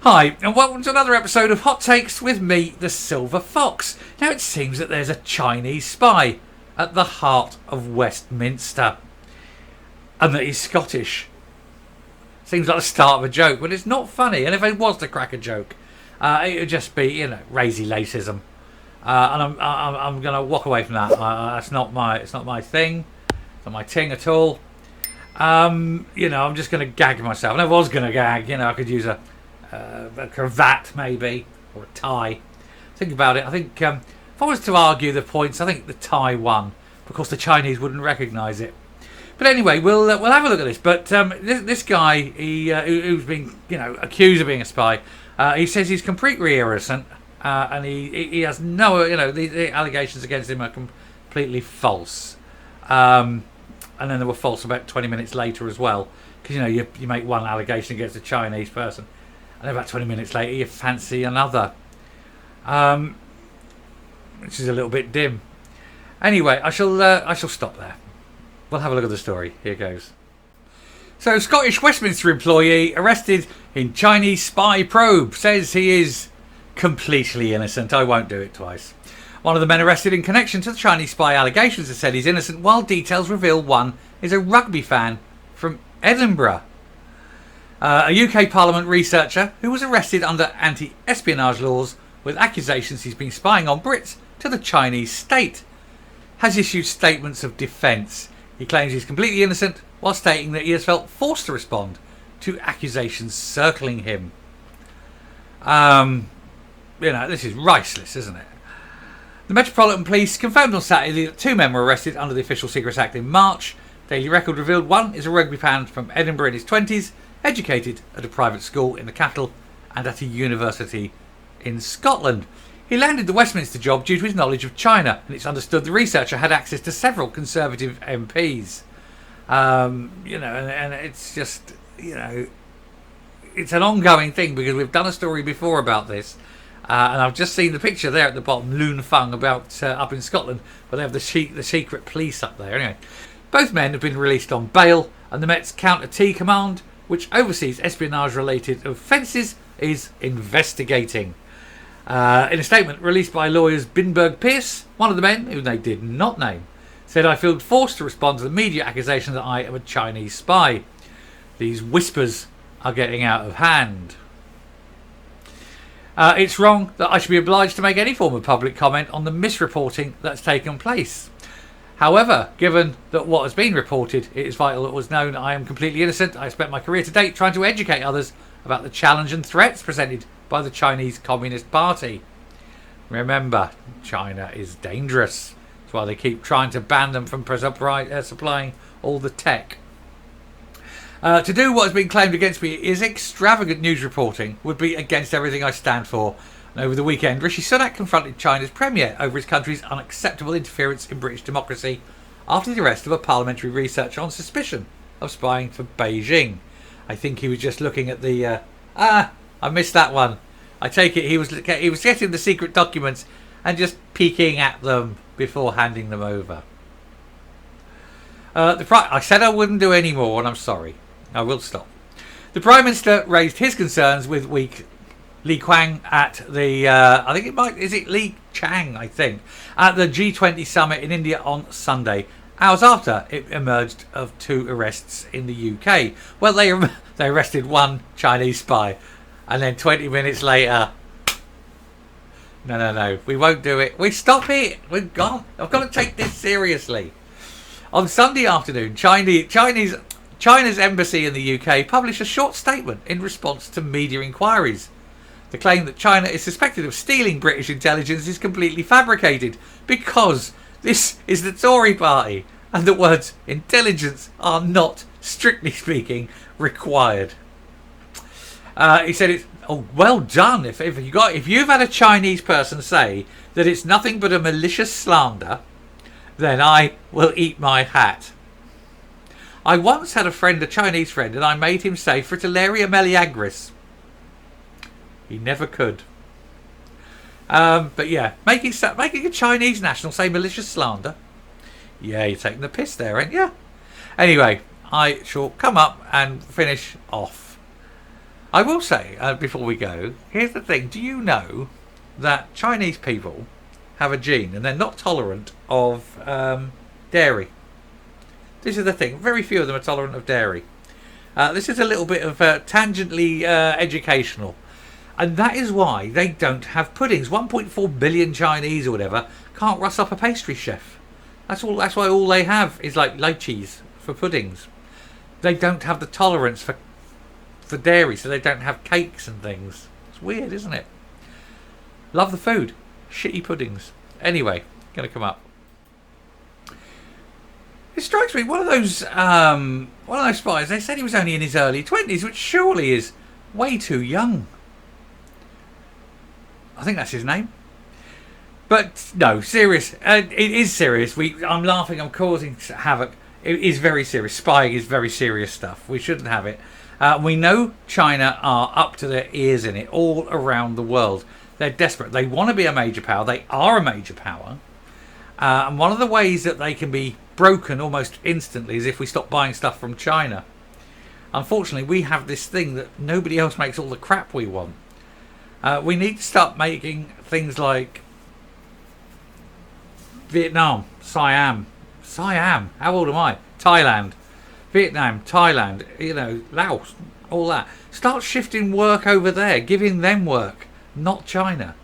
Hi, and welcome to another episode of Hot Takes with me, the Silver Fox. Now, it seems that there's a Chinese spy at the Heart of Westminster, and that he's Scottish. Seems like the start of a joke, but it's not funny. And if it was to crack a joke, it would just be, razy lacism. And I'm going to walk away from that. It's not my thing. It's not my ting at all. I'm just going to gag myself. And I was going to gag. I could use a cravat maybe, or a tie. Think about it. I think if I was to argue the points, I think the tie won because the Chinese wouldn't recognise it. But anyway, we'll have a look at this. But this guy, who's been accused of being a spy, he says he's completely innocent, and he has no, the allegations against him are completely false. And then they were false about 20 minutes later as well, because you make one allegation against a Chinese person, and about 20 minutes later you fancy another, which is a little bit dim. Anyway, I shall stop there. We'll have a look at the story. Here goes. So, Scottish Westminster employee arrested in Chinese spy probe says he is completely innocent. I won't do it twice. One of the men arrested in connection to the Chinese spy allegations has said he's innocent, while details reveal one is a rugby fan from Edinburgh. A UK Parliament researcher who was arrested under anti-espionage laws with accusations he's been spying on Brits to the Chinese state has issued statements of defence. He claims he's completely innocent while stating that he has felt forced to respond to accusations circling him. This is riceless, isn't it? The Metropolitan Police confirmed on Saturday that two men were arrested under the Official Secrets Act in March. Daily Record revealed one is a rugby fan from Edinburgh in his 20s, educated at a private school in the capital and at a university in Scotland. He landed the Westminster job due to his knowledge of China, and it's understood the researcher had access to several Conservative MPs. And it's just, it's an ongoing thing because we've done a story before about this. And I've just seen the picture there at the bottom, Lune Fung, about up in Scotland, but they have the secret police up there. Anyway, both men have been released on bail, and the Met's Counter T Command, which oversees espionage-related offences, is investigating. In a statement released by lawyers Binberg Pierce, one of the men, who they did not name, said, "I feel forced to respond to the media accusation that I am a Chinese spy. These whispers are getting out of hand. It's wrong that I should be obliged to make any form of public comment on the misreporting that's taken place. However, given that what has been reported, it is vital it was known I am completely innocent. I spent my career to date trying to educate others about the challenge and threats presented by the Chinese Communist Party. Remember, China is dangerous. That's why they keep trying to ban them from supplying all the tech. To do what has been claimed against me is extravagant news reporting, would be against everything I stand for." And over the weekend, Rishi Sunak confronted China's premier over his country's unacceptable interference in British democracy after the arrest of a parliamentary researcher on suspicion of spying for Beijing. I think he was just looking at the... I missed that one. I take it he was getting the secret documents and just peeking at them before handing them over. I said I wouldn't do any more, and I'm sorry. I will stop. The Prime Minister raised his concerns with Li Qiang at the Li Chang, I think, at the G20 summit in India on Sunday, hours after it emerged of two arrests in the UK. Well, they arrested one Chinese spy, and then 20 minutes later, no, we won't do it. We stop it. We're gone. I've got to take this seriously. On Sunday afternoon, China's embassy in the UK published a short statement in response to media inquiries. The claim that China is suspected of stealing British intelligence is completely fabricated because this is the Tory party and the words intelligence are not, strictly speaking, required. He said it's well done if you've had a Chinese person say that it's nothing but a malicious slander, then I will eat my hat. I once had a Chinese friend, and I made him say Fritillaria Meleagris. He never could. But yeah, making a Chinese national say malicious slander. Yeah, you're taking the piss there, ain't you? Anyway, I shall come up and finish off. I will say, before we go, here's the thing. Do you know that Chinese people have a gene and they're not tolerant of dairy? This is the thing. Very few of them are tolerant of dairy. This is a little bit of tangentially educational. And that is why they don't have puddings. 1.4 billion Chinese or whatever can't rush up a pastry chef. That's all. That's why all they have is like lychees for puddings. They don't have the tolerance for dairy, so they don't have cakes and things. It's weird, isn't it? Love the food. Shitty puddings. Anyway, going to come up. It strikes me, one of those spies, they said he was only in his early 20s, which surely is way too young. I think that's his name. But no, serious. It is serious. I'm laughing, I'm causing havoc. It is very serious. Spying is very serious stuff. We shouldn't have it. We know China are up to their ears in it all around the world. They're desperate. They want to be a major power. They are a major power. And one of the ways that they can be broken almost instantly is if we stop buying stuff from China. Unfortunately, we have this thing that nobody else makes all the crap we want. We need to start making things like Vietnam, Siam, how old am I? Thailand, Vietnam, Thailand, Laos, all that. Start shifting work over there, giving them work, not China,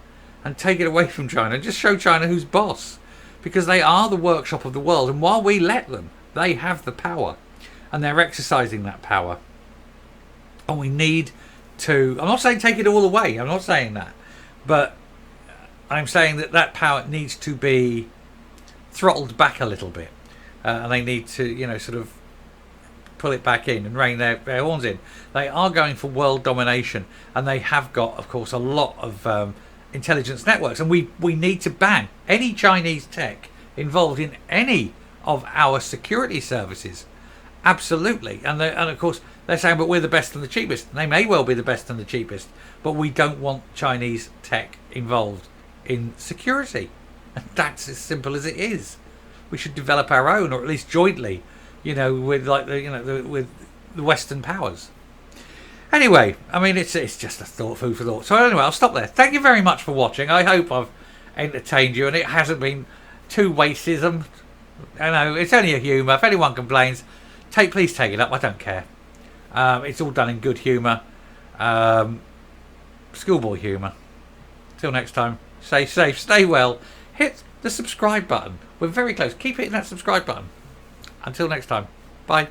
and take it away from China. Just show China who's boss, because they are the workshop of the world, and while we let them, they have the power, and they're exercising that power. And we need to, I'm not saying take it all away, I'm not saying that, but I'm saying that power needs to be throttled back a little bit, and they need to, sort of pull it back in and rein their horns in. They are going for world domination, and they have got, of course, a lot of intelligence networks, and we need to ban any Chinese tech involved in any of our security services. Absolutely. And of course they're saying, but we're the best and the cheapest. They may well be the best and the cheapest, but we don't want Chinese tech involved in security. And that's as simple as it is. We should develop our own, or at least jointly, with like with the Western powers. Anyway, I mean, it's just a food for thought. So anyway, I'll stop there. Thank you very much for watching. I hope I've entertained you, and it hasn't been too wasteism. I know it's only a humour. If anyone complains, please take it up. I don't care. It's all done in good humour, schoolboy humour. Till next time, stay safe, stay well. Hit the subscribe button. We're very close. Keep hitting that subscribe button. Until next time. Bye.